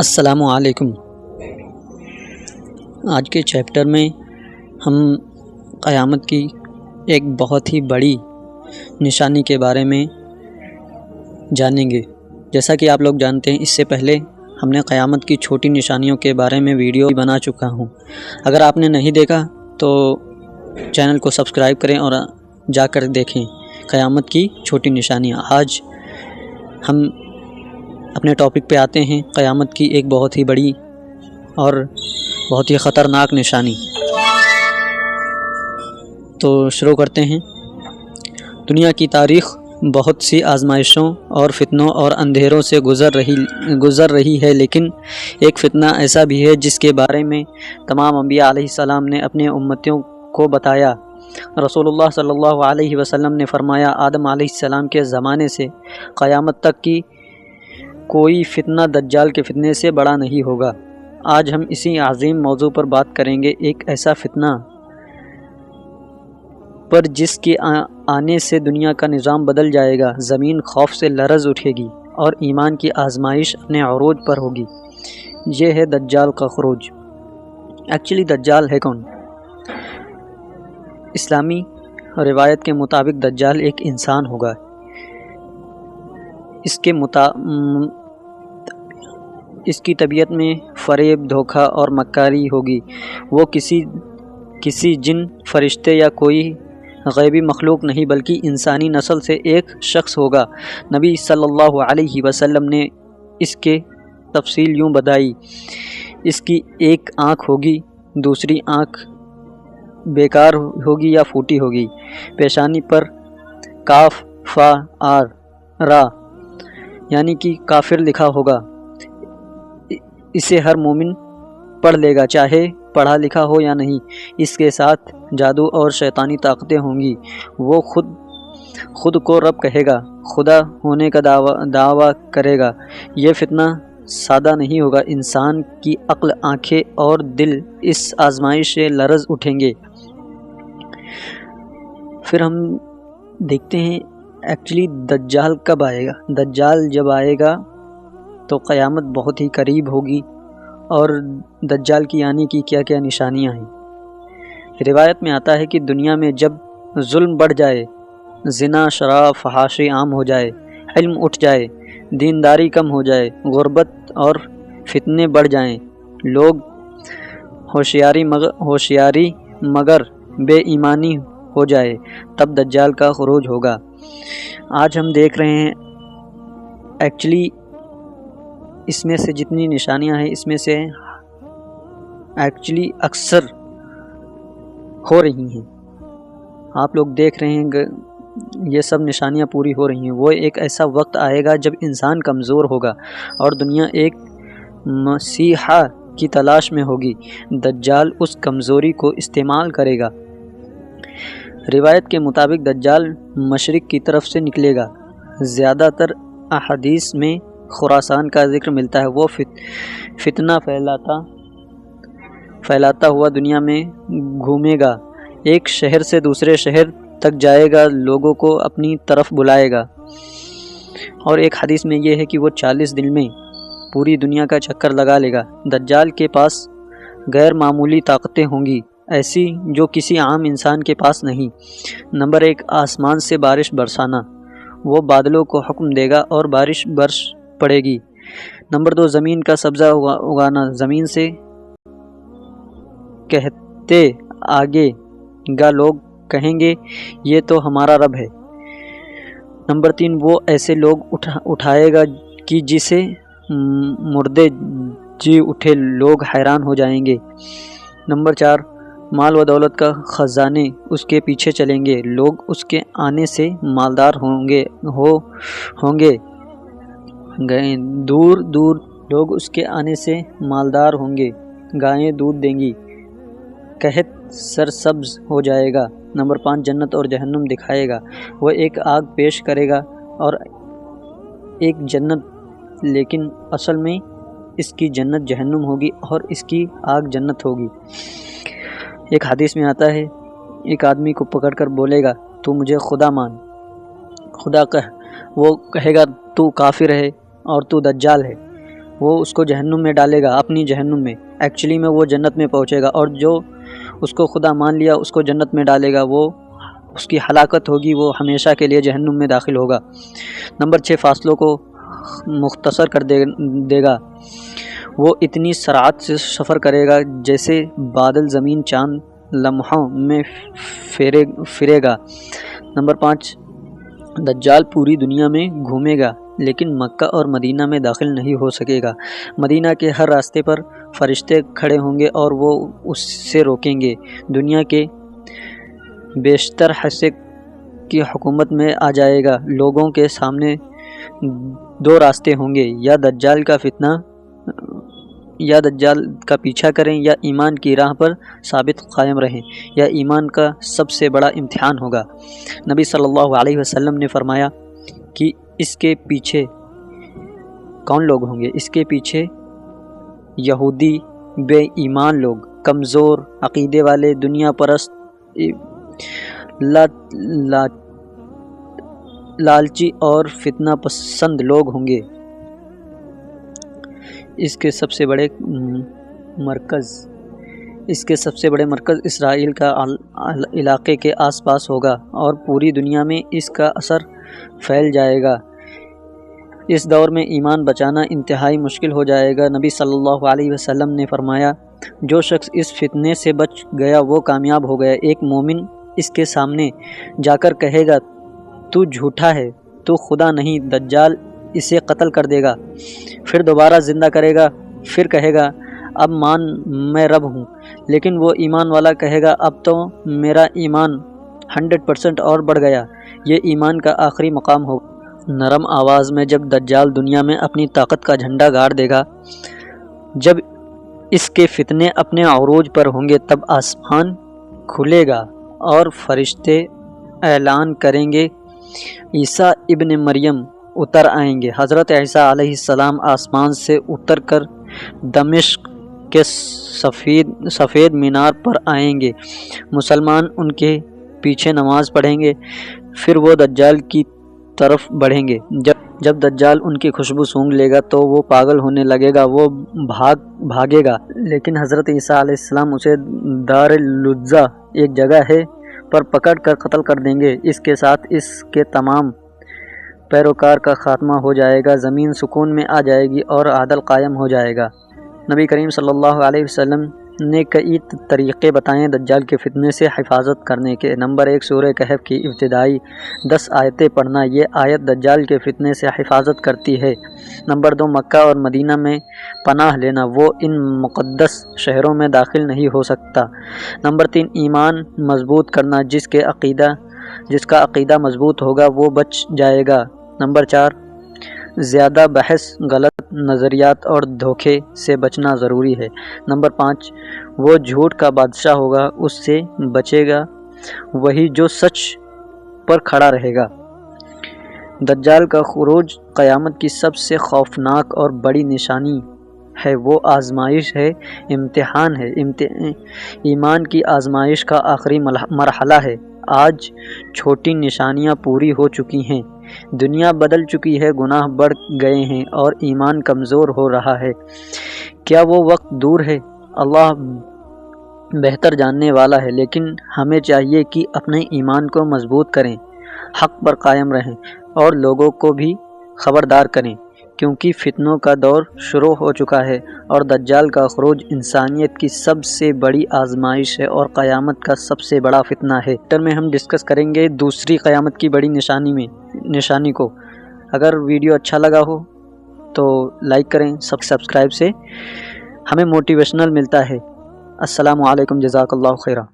السلام علیکم۔ آج کے چیپٹر میں ہم قیامت کی ایک بہت ہی بڑی نشانی کے بارے میں جانیں گے۔ جیسا کہ آپ لوگ جانتے ہیں، اس سے پہلے ہم نے قیامت کی چھوٹی نشانیوں کے بارے میں ویڈیو بنا چکا ہوں۔ اگر آپ نے نہیں دیکھا تو چینل کو سبسکرائب کریں اور جا کر دیکھیں قیامت کی چھوٹی نشانیاں۔ آج ہم اپنے ٹاپک پہ آتے ہیں، قیامت کی ایک بہت ہی بڑی اور بہت ہی خطرناک نشانی۔ تو شروع کرتے ہیں۔ دنیا کی تاریخ بہت سی آزمائشوں اور فتنوں اور اندھیروں سے گزر رہی ہے، لیکن ایک فتنہ ایسا بھی ہے جس کے بارے میں تمام انبیاء علیہ السلام نے اپنے امتیوں کو بتایا۔ رسول اللہ صلی اللہ علیہ وسلم نے فرمایا، آدم علیہ السلام کے زمانے سے قیامت تک کی کوئی فتنہ دجال کے فتنے سے بڑا نہیں ہوگا۔ آج ہم اسی عظیم موضوع پر بات کریں گے، ایک ایسا فتنہ پر جس کے آنے سے دنیا کا نظام بدل جائے گا، زمین خوف سے لرز اٹھے گی اور ایمان کی آزمائش اپنے عروج پر ہوگی۔ یہ ہے دجال کا خروج۔ ایکچولی دجال ہے کون؟ اسلامی روایت کے مطابق دجال ایک انسان ہوگا۔ اس کی طبیعت میں فریب، دھوکہ اور مکاری ہوگی۔ وہ کسی جن، فرشتے یا کوئی غیبی مخلوق نہیں، بلکہ انسانی نسل سے ایک شخص ہوگا۔ نبی صلی اللہ علیہ وسلم نے اس کے تفصیل یوں بتائی، اس کی ایک آنکھ ہوگی، دوسری آنکھ بیکار ہوگی یا پھوٹی ہوگی، پیشانی پر کاف فا آر را یعنی کہ کافر لکھا ہوگا۔ اسے ہر مومن پڑھ لے گا، چاہے پڑھا لکھا ہو یا نہیں۔ اس کے ساتھ جادو اور شیطانی طاقتیں ہوں گی۔ وہ خود کو رب کہے گا، خدا ہونے کا دعویٰ کرے گا۔ یہ فتنہ سادہ نہیں ہوگا، انسان کی عقل، آنکھیں اور دل اس آزمائش سے لرز اٹھیں گے۔ پھر ہم دیکھتے ہیں ایکچولی دجال کب آئے گا۔ دجال جب آئے گا تو قیامت بہت ہی قریب ہوگی، اور دجال کی آنے کی کیا کیا نشانیاں ہیں۔ روایت میں آتا ہے کہ دنیا میں جب ظلم بڑھ جائے، زنا، شراب، فحاشی عام ہو جائے، علم اٹھ جائے، دینداری کم ہو جائے، غربت اور فتنے بڑھ جائیں، لوگ ہوشیاری مگر بے ایمانی ہو جائے، تب دجال کا خروج ہوگا۔ آج ہم دیکھ رہے ہیں ایکچولی اس میں سے جتنی نشانیاں ہیں، اس میں سے ایکچولی اکثر ہو رہی ہیں۔ آپ لوگ دیکھ رہے ہیں یہ سب نشانیاں پوری ہو رہی ہیں۔ وہ ایک ایسا وقت آئے گا جب انسان کمزور ہوگا اور دنیا ایک مسیحا کی تلاش میں ہوگی۔ دجال اس کمزوری کو استعمال کرے گا۔ روایت کے مطابق دجال مشرق کی طرف سے نکلے گا۔ زیادہ تر احادیث میں خراسان کا ذکر ملتا ہے۔ وہ فتنہ پھیلاتا ہوا دنیا میں گھومے گا، ایک شہر سے دوسرے شہر تک جائے گا، لوگوں کو اپنی طرف بلائے گا۔ اور ایک حدیث میں یہ ہے کہ وہ 40 دن میں پوری دنیا کا چکر لگا لے گا۔ دجال کے پاس غیر معمولی طاقتیں ہوں گی، ایسی جو کسی عام انسان کے پاس نہیں۔ نمبر 1، آسمان سے بارش برسانا۔ وہ بادلوں کو حکم دے گا اور بارش برس پڑے گی۔ نمبر 2، زمین کا سبزہ اگانا۔ زمین سے کہتے آگے گا، لوگ کہیں گے یہ تو ہمارا رب ہے۔ نمبر 3، وہ ایسے لوگ اٹھائے گا کہ جسے مردے جی اٹھے، لوگ حیران ہو جائیں گے۔ نمبر 4، مال و دولت کا خزانے اس کے پیچھے چلیں گے، لوگ اس کے آنے سے مالدار ہوں گے۔ دور دور لوگ اس کے آنے سے مالدار ہوں گے، گائیں دودھ دیں گی، قحط سرسبز ہو جائے گا۔ نمبر 5، جنت اور جہنم دکھائے گا۔ وہ ایک آگ پیش کرے گا اور ایک جنت، لیکن اصل میں اس کی جنت جہنم ہوگی اور اس کی آگ جنت ہوگی۔ ایک حدیث میں آتا ہے، ایک آدمی کو پکڑ کر بولے گا، تو مجھے خدا مان، خدا کہہ۔ وہ کہے گا تو کافر ہے اور تو دجال ہے۔ وہ اس کو جہنم میں ڈالے گا، اپنی جہنم میں، ایکچولی میں وہ جنت میں پہنچے گا، اور جو اس کو خدا مان لیا اس کو جنت میں ڈالے گا، وہ اس کی ہلاکت ہوگی، وہ ہمیشہ کے لیے جہنم میں داخل ہوگا۔ نمبر 6، فاصلوں کو مختصر کر دے گا، وہ اتنی سرعت سے سفر کرے گا جیسے بادل زمین چاند لمحوں میں پھرے گا۔ نمبر 5، دجال پوری دنیا میں گھومے گا لیکن مکہ اور مدینہ میں داخل نہیں ہو سکے گا۔ مدینہ کے ہر راستے پر فرشتے کھڑے ہوں گے اور وہ اس سے روکیں گے۔ دنیا کے بیشتر حصے کی حکومت میں آ جائے گا۔ لوگوں کے سامنے 2 راستے ہوں گے، یا دجال کا پیچھا کریں یا ایمان کی راہ پر ثابت قائم رہیں۔ یا ایمان کا سب سے بڑا امتحان ہوگا۔ نبی صلی اللہ علیہ وسلم نے فرمایا کہ اس کے پیچھے کون لوگ ہوں گے؟ اس کے پیچھے یہودی، بے ایمان لوگ، کمزور عقیدے والے، دنیا پرست، لالچی اور فتنہ پسند لوگ ہوں گے۔ اس کے سب سے بڑے مرکز اسرائیل کا علاقے کے آس پاس ہوگا اور پوری دنیا میں اس کا اثر پھیل جائے گا۔ اس دور میں ایمان بچانا انتہائی مشکل ہو جائے گا۔ نبی صلی اللہ علیہ وسلم نے فرمایا، جو شخص اس فتنے سے بچ گیا وہ کامیاب ہو گیا۔ ایک مومن اس کے سامنے جا کر کہے گا، تو جھوٹا ہے، تو خدا نہیں، دجال اسے قتل کر دے گا، پھر دوبارہ زندہ کرے گا، پھر کہے گا اب مان میں رب ہوں، لیکن وہ ایمان والا کہے گا اب تو میرا ایمان 100% اور بڑھ گیا۔ یہ ایمان کا آخری مقام ہوگا۔ نرم آواز میں جب دجال دنیا میں اپنی طاقت کا جھنڈا گاڑ دے گا، جب اس کے فتنے اپنے عروج پر ہوں گے، تب آسمان کھلے گا اور فرشتے اعلان کریں گے عیسیٰ ابن مریم اتر آئیں گے۔ حضرت عیسیٰ علیہ السلام آسمان سے اتر کر دمشق کے سفید مینار پر آئیں گے۔ مسلمان ان کے پیچھے نماز پڑھیں گے، پھر وہ دجال کی طرف بڑھیں گے۔ جب دجال ان کی خوشبو سونگھ لے گا تو وہ پاگل ہونے لگے گا، وہ بھاگے گا، لیکن حضرت عیسیٰ علیہ السلام اسے دار اللظہ، ایک جگہ ہے، پر پکڑ کر قتل کر دیں گے۔ اس کے ساتھ اس کے تمام پیروکار کا خاتمہ ہو جائے گا، زمین سکون میں آ جائے گی اور عدل قائم ہو جائے گا۔ نبی کریم صلی اللہ علیہ وسلم نے کئی طریقے بتائے دجال کے فتنے سے حفاظت کرنے کے۔ نمبر 1، سورہ کہف کی ابتدائی 10 آیتیں پڑھنا، یہ آیت دجال کے فتنے سے حفاظت کرتی ہے۔ نمبر 2، مکہ اور مدینہ میں پناہ لینا، وہ ان مقدس شہروں میں داخل نہیں ہو سکتا۔ نمبر 3، ایمان مضبوط کرنا، جس کا عقیدہ مضبوط ہوگا وہ بچ جائے گا۔ نمبر 4، زیادہ بحث، غلط نظریات اور دھوکے سے بچنا ضروری ہے۔ نمبر 5، وہ جھوٹ کا بادشاہ ہوگا، اس سے بچے گا وہی جو سچ پر کھڑا رہے گا۔ دجال کا خروج قیامت کی سب سے خوفناک اور بڑی نشانی ہے، وہ آزمائش ہے، امتحان ہے، ایمان کی آزمائش کا آخری مرحلہ ہے۔ آج چھوٹی نشانیاں پوری ہو چکی ہیں، دنیا بدل چکی ہے، گناہ بڑھ گئے ہیں اور ایمان کمزور ہو رہا ہے۔ کیا وہ وقت دور ہے؟ اللہ بہتر جاننے والا ہے، لیکن ہمیں چاہیے کہ اپنے ایمان کو مضبوط کریں، حق پر قائم رہیں اور لوگوں کو بھی خبردار کریں، کیونکہ فتنوں کا دور شروع ہو چکا ہے اور دجال کا خروج انسانیت کی سب سے بڑی آزمائش ہے اور قیامت کا سب سے بڑا فتنہ ہے۔ میں ہم ڈسکس کریں گے دوسری قیامت کی بڑی نشانی کو۔ اگر ویڈیو اچھا لگا ہو تو لائک کریں، سبسکرائب سے ہمیں موٹیویشنل ملتا ہے۔ السلام علیکم، جزاک اللہ خیرہ۔